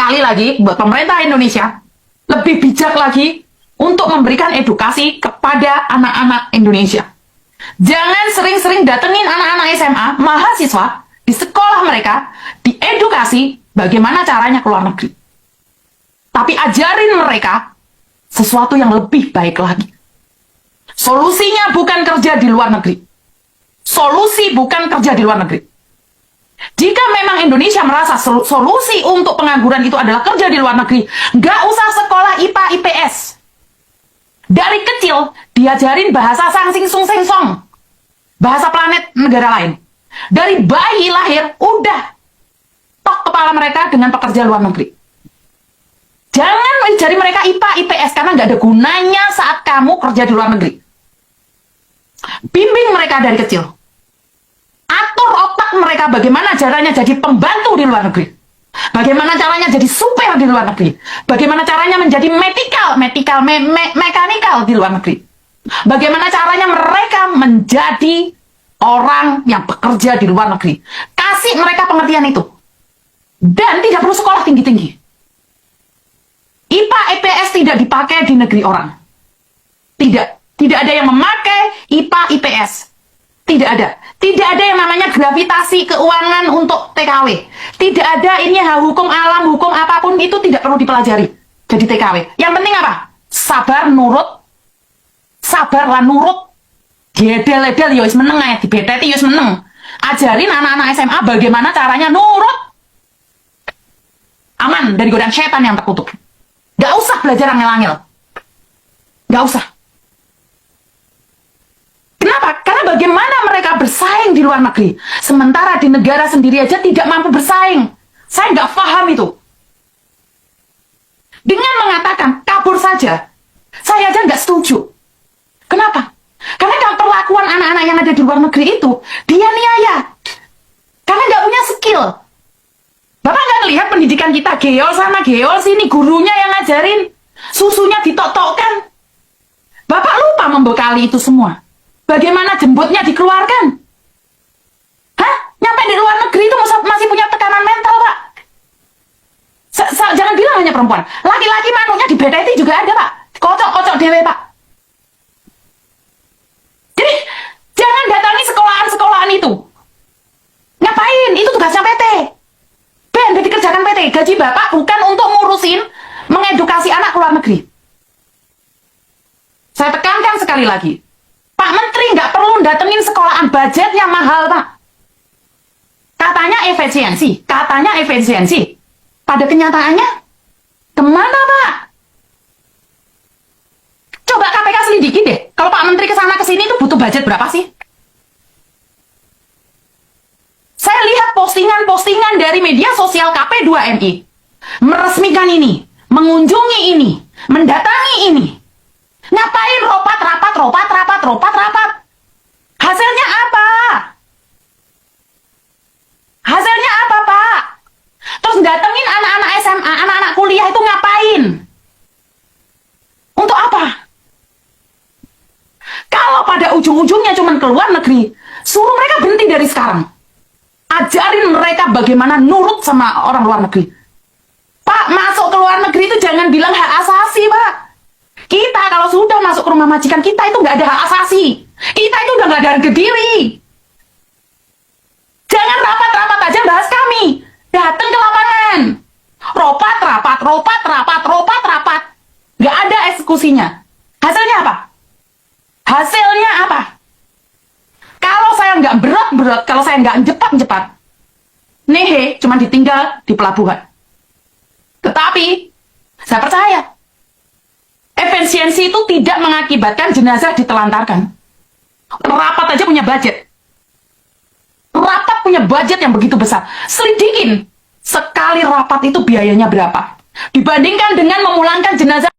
sekali lagi buat pemerintah Indonesia lebih bijak lagi untuk memberikan edukasi kepada anak-anak Indonesia. Jangan sering-sering datengin anak-anak SMA, mahasiswa di sekolah mereka, diedukasi bagaimana caranya ke luar negeri. Tapi ajarin mereka sesuatu yang lebih baik lagi. Solusinya bukan kerja di luar negeri. Solusi bukan kerja di luar negeri. Jika memang Indonesia merasa solusi untuk pengangguran itu adalah kerja di luar negeri, nggak usah sekolah IPA IPS. Dari kecil diajarin bahasa sangsing sung seng song, bahasa planet negara lain. Dari bayi lahir udah tok kepala mereka dengan pekerja luar negeri. Jangan ajari mereka IPA IPS karena nggak ada gunanya saat kamu kerja di luar negeri. Bimbing mereka dari kecil. Atur otak mereka bagaimana caranya jadi pembantu di luar negeri. Bagaimana caranya jadi supir di luar negeri. Bagaimana caranya menjadi mekanikal di luar negeri. Bagaimana caranya mereka menjadi orang yang bekerja di luar negeri. Kasih mereka pengertian itu. Dan tidak perlu sekolah tinggi-tinggi. IPA IPS tidak dipakai di negeri orang. Tidak ada yang memakai IPA IPS. Tidak ada. Tidak ada yang namanya gravitasi keuangan untuk TKW. Tidak ada ini hukum alam, hukum apapun itu tidak perlu dipelajari. Jadi TKW. Yang penting apa? Sabar, nurut. Sabarlah nurut. Gedel-edel ya wis meneng ae, dibeteti ya wis meneng. Ajarin anak-anak SMA bagaimana caranya nurut. Aman dari godaan setan yang terkutuk. Gak usah belajar angel-angel. Gak usah. Kenapa? Karena bagaimana mereka bersaing di luar negeri. Sementara di negara sendiri aja tidak mampu bersaing. Saya nggak paham itu. Dengan mengatakan kabur saja, saya aja nggak setuju. Kenapa? Karena kalau perlakuan anak-anak yang ada di luar negeri itu, dia niaya. Karena nggak punya skill. Bapak nggak lihat pendidikan kita, geol sama geol sini, gurunya yang ngajarin. Susunya ditok-tokkan. Bapak lupa membekali itu semua. Bagaimana jembutnya dikeluarkan? Hah? Nyampe di luar negeri itu masih punya tekanan mental, Pak. Jangan bilang hanya perempuan. Laki-laki manuknya dibedeti juga ada, Pak. Kocok-kocok dewe, Pak. Jadi, jangan datangi sekolahan-sekolahan itu. Ngapain? Itu tugasnya PT. Ben, dikerjakan PT. Gaji Bapak bukan untuk ngurusin, mengedukasi anak ke luar negeri. Saya tekankan sekali lagi. Pak Menteri nggak perlu datengin sekolahan, budgetnya mahal, Pak. Katanya efisiensi. Pada kenyataannya, kemana, Pak? Coba KPK selidiki deh. Kalau Pak Menteri kesana kesini itu butuh budget berapa sih? Saya lihat postingan-postingan dari media sosial KP2MI. Meresmikan ini, mengunjungi ini, mendatangi ini. Ngapain ropat? Hasilnya apa? Hasilnya apa, Pak? Terus datengin anak-anak SMA, anak-anak kuliah itu ngapain? Untuk apa? Kalau pada ujung-ujungnya cuma ke luar negeri, suruh mereka berhenti dari sekarang. Ajarin mereka bagaimana nurut sama orang luar negeri. Pak, masuk ke luar negeri itu jangan bilang hak asasi, Pak. Kita kalau sudah masuk ke rumah majikan kita itu nggak ada hak asasi. Kita itu udah nggak ada harga diri. Jangan rapat-rapat aja bahas kami. Datang ke lapangan. Ropat. Nggak ada eksekusinya. Hasilnya apa? Kalau saya nggak berat-berat, kalau saya nggak cepat-cepat, nehe cuma ditinggal di pelabuhan. Tetapi, saya percaya, efisiensi itu tidak mengakibatkan jenazah ditelantarkan. Rapat aja punya budget. Rapat punya budget yang begitu besar. Selidikin sekali rapat itu biayanya berapa. Dibandingkan dengan memulangkan jenazah